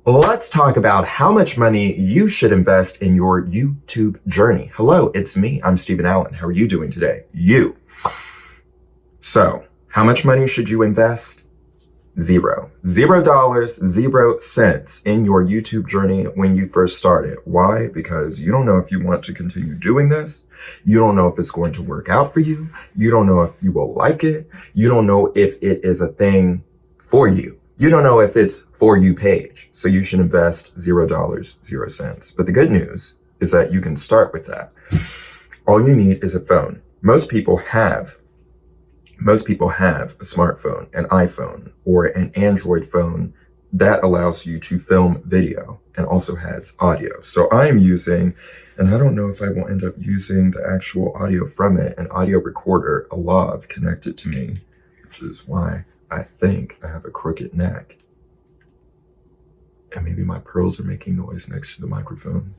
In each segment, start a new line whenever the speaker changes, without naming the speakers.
Let's talk about how much money you should invest in your YouTube journey. Hello, it's me. I'm Steven Allen. How are you doing today? So, how much money should you invest? Zero. $0, 0 cents in your YouTube journey when you first started. Why? Because you don't know if you want to continue doing this. You don't know if it's going to work out for you. You don't know if you will like it. You don't know if it is a thing for you. You don't know if it's for you page. So you should invest $0, 0 cents. But the good news is that you can start with that. All you need is a phone. Most people have a smartphone, an iPhone, or an Android phone that allows you to film video and also has audio. So I am using, and I don't know if I will end up using the actual audio from it, an audio recorder, a lav connected to me, which is why I think I have a crooked neck. And maybe my pearls are making noise next to the microphone.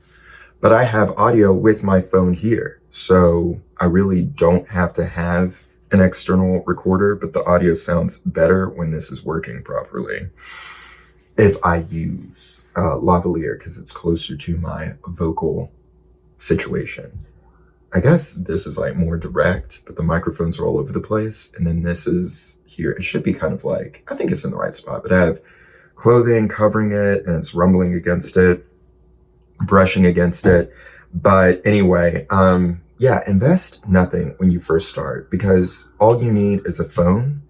But I have audio with my phone here. So I really don't have to have an external recorder, but the audio sounds better when this is working properly. If I use lavalier, because it's closer to my vocal situation. I guess this is like more direct, but the microphones are all over the place. And then this is here. It should be kind of like, I think it's in the right spot, but I have clothing covering it and it's rumbling against it, brushing against it. But anyway, yeah, invest nothing when you first start because all you need is a phone.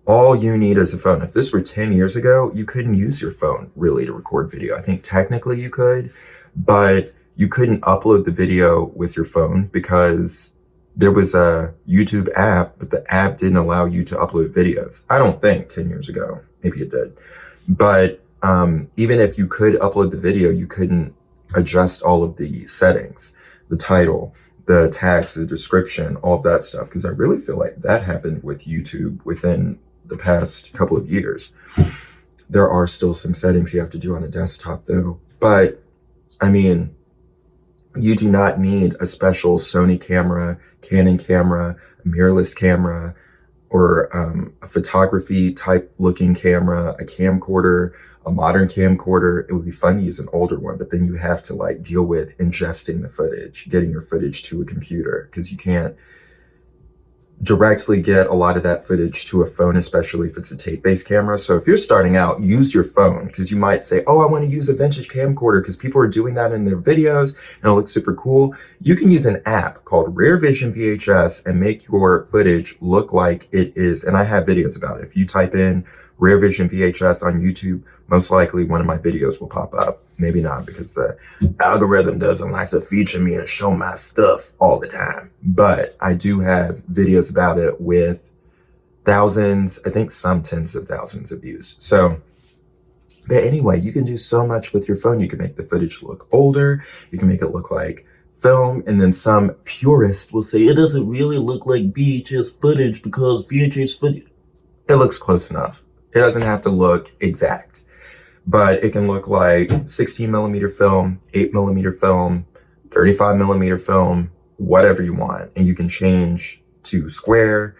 All you need is a phone. If this were 10 years ago, you couldn't use your phone really to record video. I think technically you could, but you couldn't upload the video with your phone because there was a YouTube app, but the app didn't allow you to upload videos. I don't think 10 years ago, maybe it did. But even if you could upload the video, you couldn't adjust all of the settings, the title, the tags, the description, all of that stuff. Because I really feel like that happened with YouTube within the past couple of years. There are still some settings you have to do on a desktop though. But I mean, you do not need a special Sony camera, Canon camera, a mirrorless camera, or a photography type looking camera, a camcorder, a modern camcorder. It would be fun to use an older one, but then you have to like deal with ingesting the footage, getting your footage to a computer, because you can't directly get a lot of that footage to a phone, especially if it's a tape-based camera. So if you're starting out, use your phone, because you might say, oh, I want to use a vintage camcorder because people are doing that in their videos and it looks super cool. You can use an app called rarevision VHS and make your footage look like it is. And I have videos about it. If you type in rarevision VHS on YouTube, most likely one of my videos will pop up. Maybe not, because the algorithm doesn't like to feature me and show my stuff all the time. But I do have videos about it with thousands, I think some tens of thousands of views. So, but anyway, you can do so much with your phone. You can make the footage look older. You can make it look like film. And then some purist will say, it doesn't really look like VHS footage because VHS footage, it looks close enough. It doesn't have to look exact, but it can look like 16 millimeter film, 8 millimeter film, 35 millimeter film, whatever you want. And you can change to square,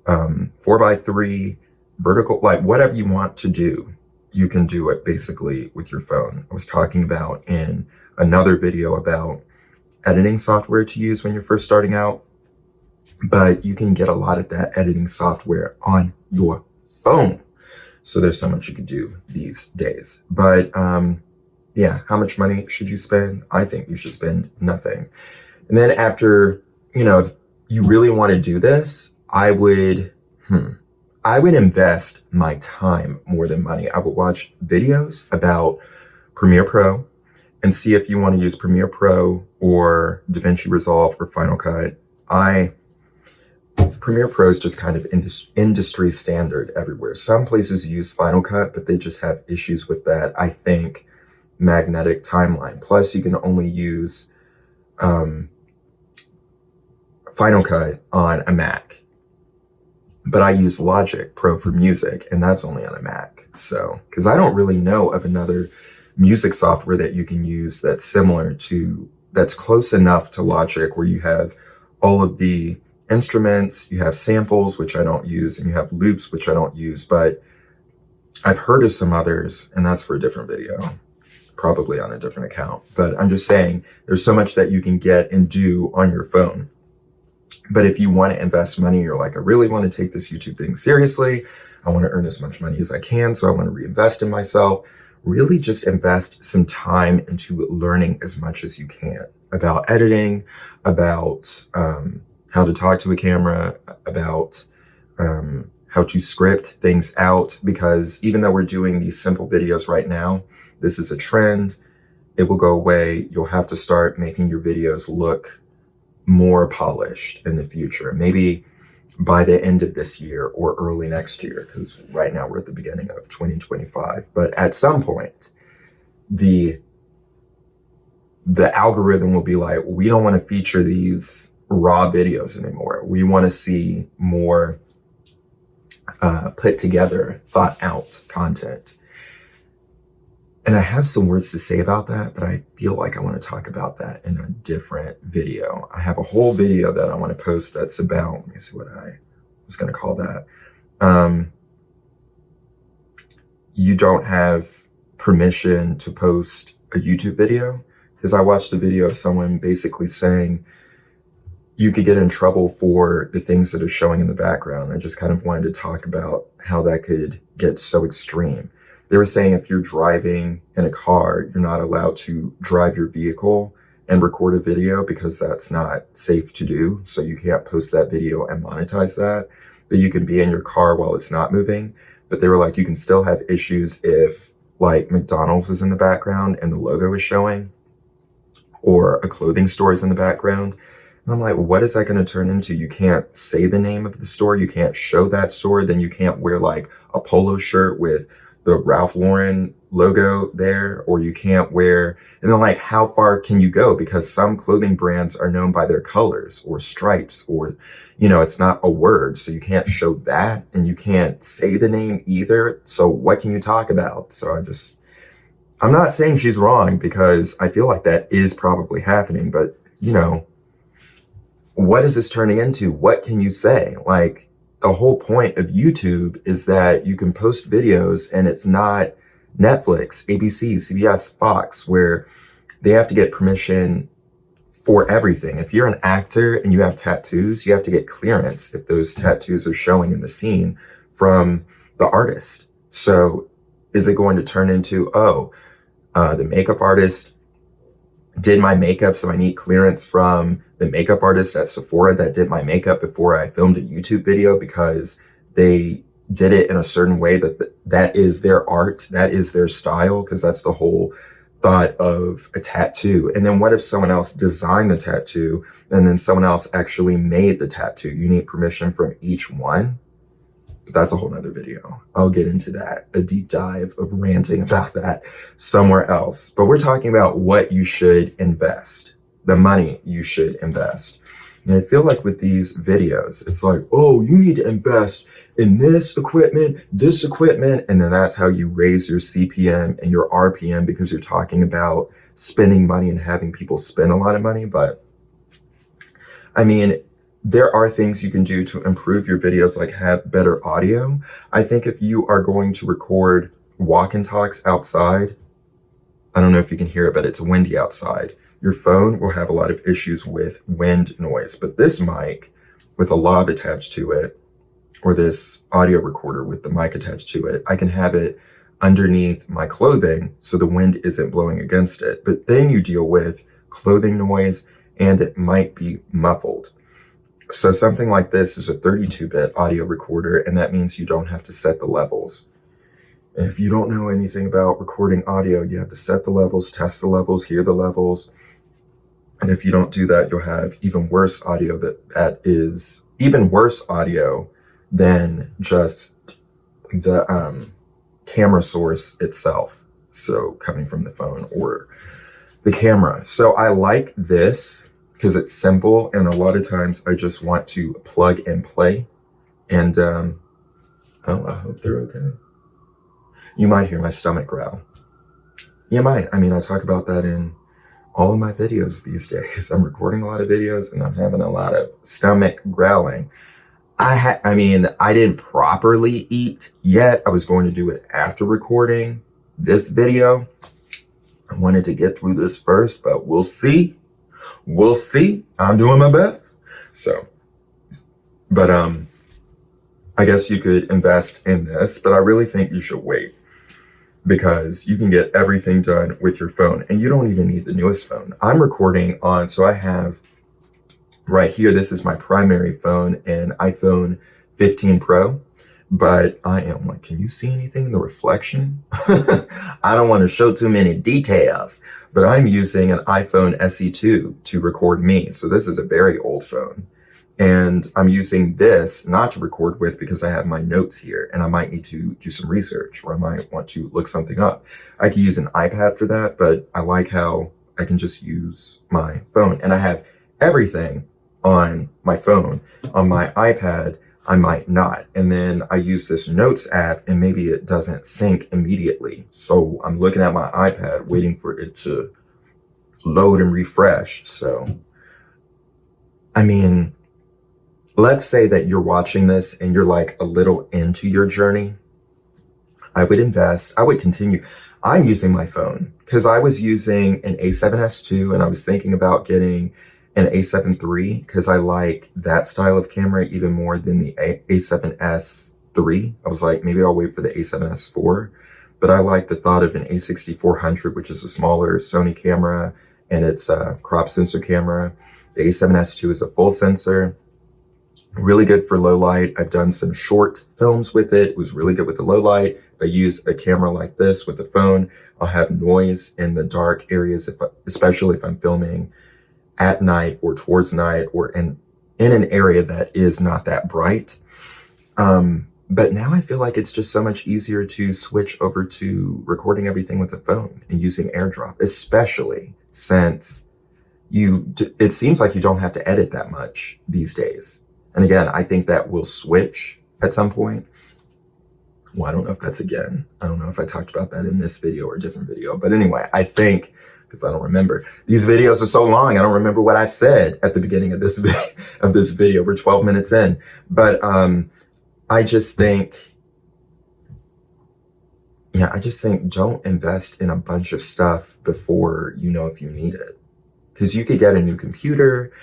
4:3, vertical, like whatever you want to do, you can do it basically with your phone. I was talking about in another video about editing software to use when you're first starting out, but you can get a lot of that editing software on your phone. So there's so much you can do these days. But yeah, how much money should you spend? I think you should spend nothing. And then after, if you really want to do this, I would invest my time more than money. I would watch videos about Premiere Pro and see if you want to use Premiere Pro or DaVinci Resolve or Final Cut. Premiere Pro is just kind of industry standard everywhere. Some places use Final Cut, but they just have issues with that, I think, magnetic timeline. Plus, you can only use Final Cut on a Mac. But I use Logic Pro for music, and that's only on a Mac. So, because I don't really know of another music software that you can use that's similar to, that's close enough to Logic, where you have all of the instruments, you have samples, which I don't use, and you have loops, which I don't use, but I've heard of some others, and that's for a different video. probably on a different account. But I'm just saying there's so much that you can get and do on your phone. But if you want to invest money, you're like, I really want to take this YouTube thing seriously. I want to earn as much money as I can. So I want to reinvest in myself. Really just invest some time into learning as much as you can about editing, about how to talk to a camera, about how to script things out. Because even though we're doing these simple videos right now, this is a trend. It will go away. You'll have to start making your videos look more polished in the future. Maybe by the end of this year or early next year, because right now we're at the beginning of 2025. But at some point, the algorithm will be like, we don't want to feature these raw videos anymore. We want to see more put together, thought out content. And I have some words to say about that, but I feel like I want to talk about that in a different video. I have a whole video that I want to post that's about, let me see what I was going to call that. You don't have permission to post a YouTube video, because I watched a video of someone basically saying you could get in trouble for the things that are showing in the background. I just kind of wanted to talk about how that could get so extreme. They were saying if you're driving in a car, you're not allowed to drive your vehicle and record a video because that's not safe to do. So you can't post that video and monetize that. But you can be in your car while it's not moving. But they were like, you can still have issues if like McDonald's is in the background and the logo is showing, or a clothing store is in the background. And I'm like, what is that going to turn into? You can't say the name of the store. You can't show that store. Then you can't wear like a polo shirt with the Ralph Lauren logo there, or you can't wear, and then like, how far can you go? Because some clothing brands are known by their colors or stripes, or, you know, it's not a word. So you can't show that, and you can't say the name either. So what can you talk about? So I'm not saying she's wrong, because I feel like that is probably happening, but you know, what is this turning into? What can you say? Like, the whole point of YouTube is that you can post videos, and it's not Netflix, ABC, CBS, Fox, where they have to get permission for everything. If you're an actor and you have tattoos, you have to get clearance if those tattoos are showing in the scene from the artist. So is it going to turn into, the makeup artist did my makeup, so I need clearance from the makeup artist at Sephora that did my makeup before I filmed a YouTube video, because they did it in a certain way that is their art, that is their style, because that's the whole thought of a tattoo. And then what if someone else designed the tattoo and then someone else actually made the tattoo? You need permission from each one. But that's a whole nother video. I'll get into that, a deep dive of ranting about that somewhere else. But we're talking about what you should invest, the money you should invest. And I feel like with these videos, it's like, oh, you need to invest in this equipment, and then that's how you raise your CPM and your RPM, because you're talking about spending money and having people spend a lot of money. But I mean, there are things you can do to improve your videos, like have better audio. I think if you are going to record walk and talks outside, I don't know if you can hear it, but it's windy outside. Your phone will have a lot of issues with wind noise, but this mic with a lav attached to it, or this audio recorder with the mic attached to it, I can have it underneath my clothing so the wind isn't blowing against it. But then you deal with clothing noise, and it might be muffled. So something like this is a 32-bit audio recorder, and that means you don't have to set the levels. And if you don't know anything about recording audio, you have to set the levels, test the levels, hear the levels. And if you don't do that, you'll have even worse audio that is even worse audio than just the camera source itself. So coming from the phone or the camera. So I like this because it's simple, and a lot of times I just want to plug and play. And I hope they're okay. You might hear my stomach growl. You might. I mean, I talk about that in all of my videos these days. I'm recording a lot of videos and I'm having a lot of stomach growling. I mean, I didn't properly eat yet. I was going to do it after recording this video. I wanted to get through this first, but we'll see. We'll see. I'm doing my best. So, but I guess you could invest in this, but I really think you should wait because you can get everything done with your phone and you don't even need the newest phone. I'm recording on, so I have right here, this is my primary phone, an iPhone 15 Pro. But I am like, can you see anything in the reflection? I don't want to show too many details, but I'm using an iPhone SE2 to record me. So this is a very old phone. And I'm using this not to record with because I have my notes here and I might need to do some research or I might want to look something up. I could use an iPad for that, but I like how I can just use my phone and I have everything on my phone. On my iPad, I might not. And then I use this notes app and maybe it doesn't sync immediately. So I'm looking at my iPad waiting for it to load and refresh. So, I mean, let's say that you're watching this and you're like a little into your journey. I would invest, I would continue. I'm using my phone because I was using an A7S II and I was thinking about getting an A7 III because I like that style of camera even more than the A7S III. I was like, maybe I'll wait for the A7S IV, but I like the thought of an A6400, which is a smaller Sony camera and it's a crop sensor camera. The A7S II is a full sensor, really good for low light. I've done some short films with it. It was really good with the low light. I use a camera like this with the phone. I'll have noise in the dark areas, especially if I'm filming at night or towards night or in an area that is not that bright. But now I feel like it's just so much easier to switch over to recording everything with a phone and using AirDrop, especially since it seems like you don't have to edit that much these days. And again, I think that will switch at some point. Well, I don't know if that's again. I don't know if I talked about that in this video or a different video. But anyway, I think, because I don't remember. These videos are so long, I don't remember what I said at the beginning of this video. We're 12 minutes in. But I just think don't invest in a bunch of stuff before you know if you need it. Because you could get a new computer,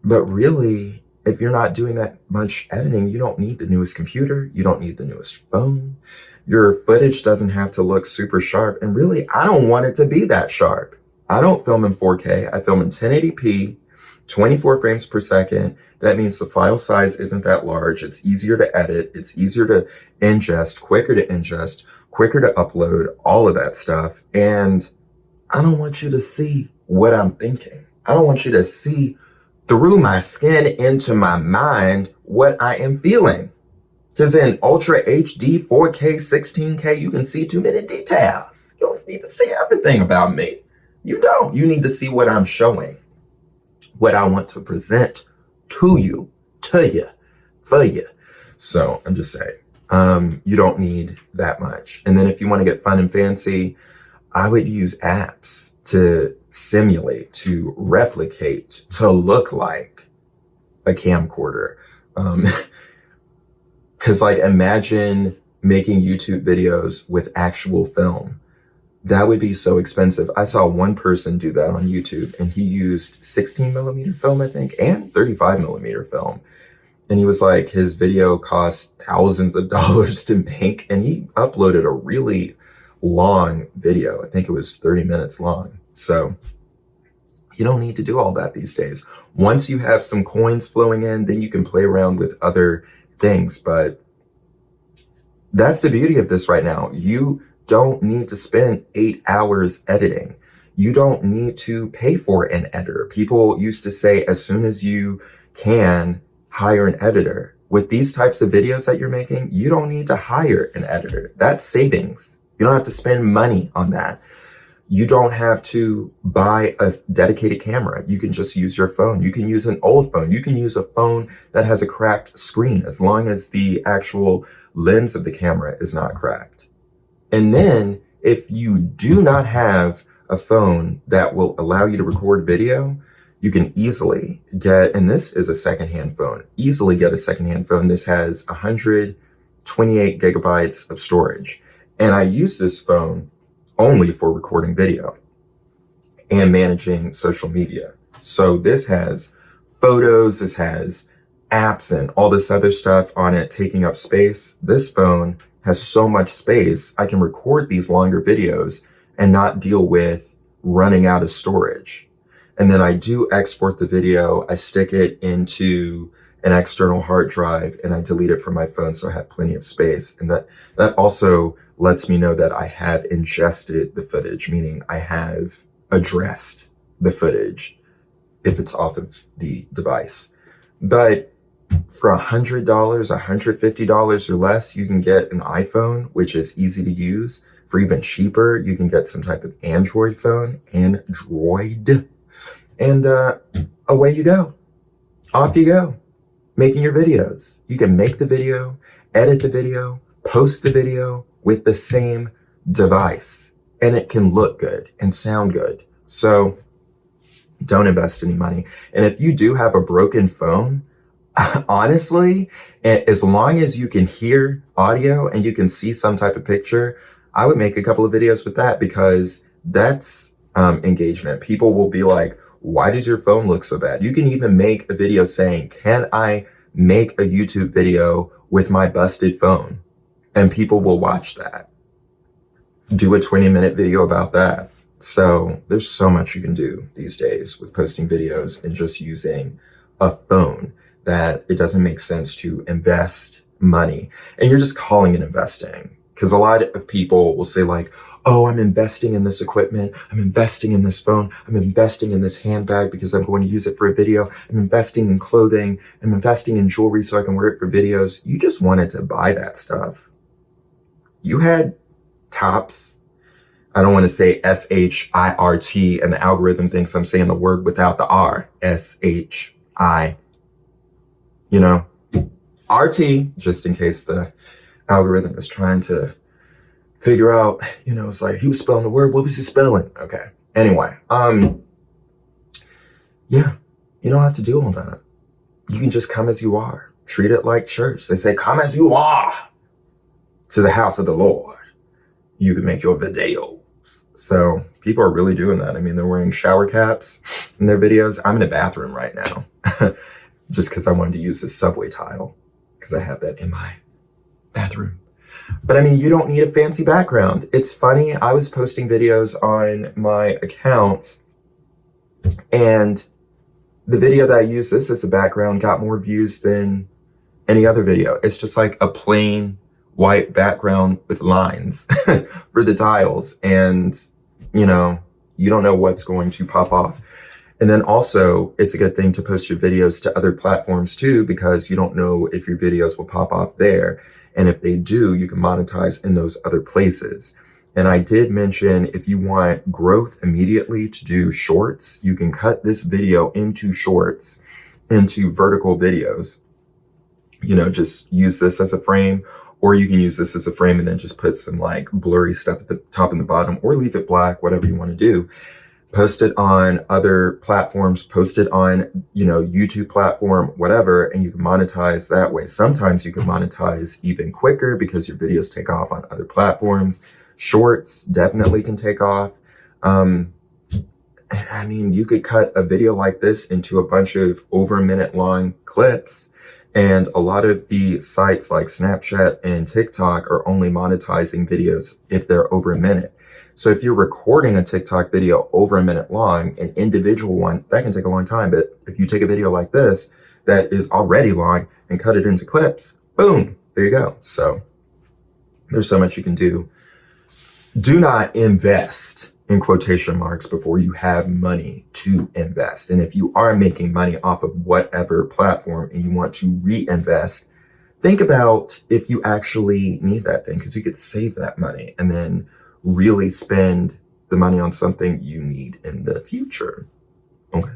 but really, if you're not doing that much editing, you don't need the newest computer. You don't need the newest phone. Your footage doesn't have to look super sharp. And really, I don't want it to be that sharp. I don't film in 4K. I film in 1080p, 24 frames per second. That means the file size isn't that large. It's easier to edit. It's easier to ingest, quicker to upload, all of that stuff. And I don't want you to see what I'm thinking. I don't want you to see through my skin into my mind what I am feeling. Because in Ultra HD, 4K, 16K, you can see too many details. You don't need to see everything about me. You don't. You need to see what I'm showing, what I want to present to you, for you. So I'm just saying, you don't need that much. And then if you want to get fun and fancy, I would use apps to simulate, to replicate, to look like a camcorder. Cause like imagine making YouTube videos with actual film. That would be so expensive. I saw one person do that on YouTube and he used 16 millimeter film, I think, and 35 millimeter film. And he was like, his video cost thousands of dollars to make. And he uploaded a really long video. I think it was 30 minutes long. So you don't need to do all that these days. Once you have some coins flowing in, then you can play around with other things. But that's the beauty of this right now. You don't need to spend 8 hours editing. You don't need to pay for an editor. People used to say, as soon as you can, hire an editor. With these types of videos that you're making, you don't need to hire an editor. That's savings. You don't have to spend money on that. You don't have to buy a dedicated camera. You can just use your phone. You can use an old phone. You can use a phone that has a cracked screen as long as the actual lens of the camera is not cracked. And then if you do not have a phone that will allow you to record video, you can easily get, and this is a secondhand phone, easily get a secondhand phone. This has 128 gigabytes of storage. And I use this phone only for recording video. and managing social media. So this has photos, this has apps and all this other stuff on it taking up space. This phone has so much space, I can record these longer videos and not deal with running out of storage. And then I do export the video, I stick it into an external hard drive and I delete it from my phone so I have plenty of space. And that also lets me know that I have ingested the footage, meaning I have addressed the footage if it's off of the device. But for $100, $150 or less, you can get an iPhone, which is easy to use. For even cheaper, you can get some type of Android phone, and away you go. Off you go, making your videos. You can make the video, edit the video, post the video with the same device, and it can look good and sound good. So don't invest any money. And if you do have a broken phone, honestly, as long as you can hear audio and you can see some type of picture, I would make a couple of videos with that, because that's engagement. People will be like, why does your phone look so bad? You can even make a video saying, can I make a YouTube video with my busted phone? And people will watch that. Do a 20-minute video about that. So there's so much you can do these days with posting videos and just using a phone, that it doesn't make sense to invest money. And you're just calling it investing. Because a lot of people will say like, oh, I'm investing in this equipment. I'm investing in this phone. I'm investing in this handbag because I'm going to use it for a video. I'm investing in clothing. I'm investing in jewelry so I can wear it for videos. You just wanted to buy that stuff. You had tops. I don't want to say S-H-I-R-T, and the algorithm thinks I'm saying the word without the R. S-H-I, R-T, just in case the algorithm is trying to figure out, it's like he was spelling the word. What was he spelling? Okay. Anyway, yeah, you don't have to do all that. You can just come as you are. Treat it like church. They say, come as you are to the house of the Lord. You can make your videos. So people are really doing that. I mean, they're wearing shower caps in their videos. I'm in a bathroom right now just because I wanted to use this subway tile because I have that in my bathroom. But I mean, you don't need a fancy background. It's funny. I was posting videos on my account, and the video that I used this as a background got more views than any other video. It's just like a plain white background with lines for the tiles. And, you don't know what's going to pop off. And then also, it's a good thing to post your videos to other platforms too, because you don't know if your videos will pop off there. And if they do, you can monetize in those other places. And I did mention, if you want growth immediately, to do shorts, you can cut this video into shorts, into vertical videos. Just use this as a frame, or you can use this as a frame and then just put some like blurry stuff at the top and the bottom, or leave it black, whatever you want to do. Post it on other platforms, post it on, YouTube platform, whatever, and you can monetize that way. Sometimes you can monetize even quicker because your videos take off on other platforms. Shorts definitely can take off. I mean, you could cut a video like this into a bunch of over a minute long clips. And a lot of the sites like Snapchat and TikTok are only monetizing videos if they're over a minute. So if you're recording a TikTok video over a minute long, an individual one, that can take a long time. But if you take a video like this that is already long and cut it into clips, boom, there you go. So there's so much you can do. Do not invest in quotation marks before you have money to invest. And if you are making money off of whatever platform and you want to reinvest, think about if you actually need that thing, because you could save that money and then really spend the money on something you need in the future. Okay.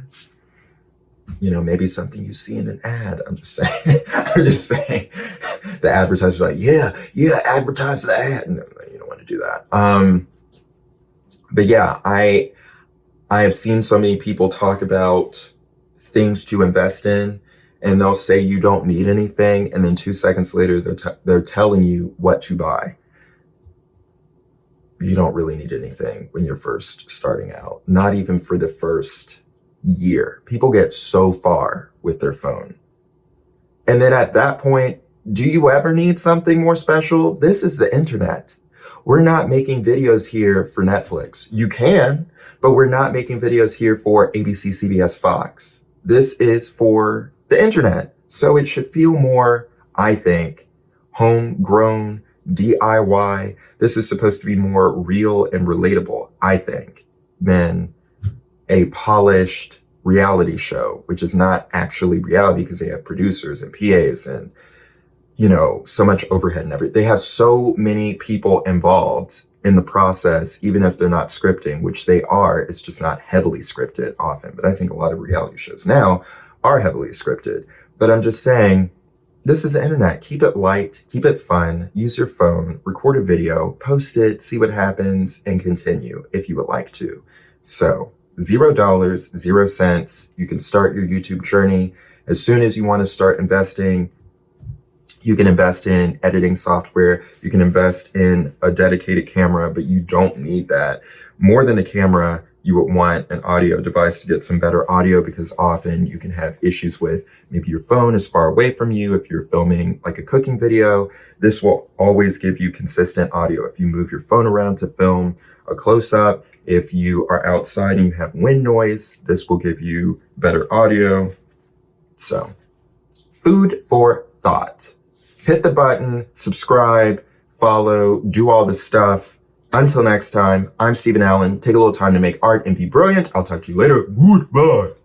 Maybe something you see in an ad. I'm just saying, the advertiser's like, yeah, advertise the ad. No, you don't want to do that. But yeah, I have seen so many people talk about things to invest in, and they'll say you don't need anything, and then 2 seconds later, they're telling you what to buy. you don't really need anything when you're first starting out, not even for the first year. People get so far with their phone. And then at that point, do you ever need something more special? This is the internet. We're not making videos here for Netflix. You can, but we're not making videos here for ABC, CBS, Fox. This is for the internet. So it should feel more, I think, homegrown, DIY. This is supposed to be more real and relatable, I think, than a polished reality show, which is not actually reality because they have producers and PAs and, so much overhead and everything. They have so many people involved in the process, even if they're not scripting, which they are. It's just not heavily scripted often. But I think a lot of reality shows now are heavily scripted. But I'm just saying, this is the internet. Keep it light, keep it fun, use your phone, record a video, post it, see what happens, and continue if you would like to. So $0, 0 cents. You can start your YouTube journey. As soon as you want to start investing, you can invest in editing software. You can invest in a dedicated camera, but you don't need that. More than a camera, you would want an audio device to get some better audio, because often you can have issues with maybe your phone is far away from you. If you're filming like a cooking video, this will always give you consistent audio. If you move your phone around to film a close-up, if you are outside and you have wind noise, this will give you better audio. So, food for thought. Hit the button, subscribe, follow, do all this stuff. Until next time, I'm Steven Allen. Take a little time to make art and be brilliant. I'll talk to you later. Goodbye.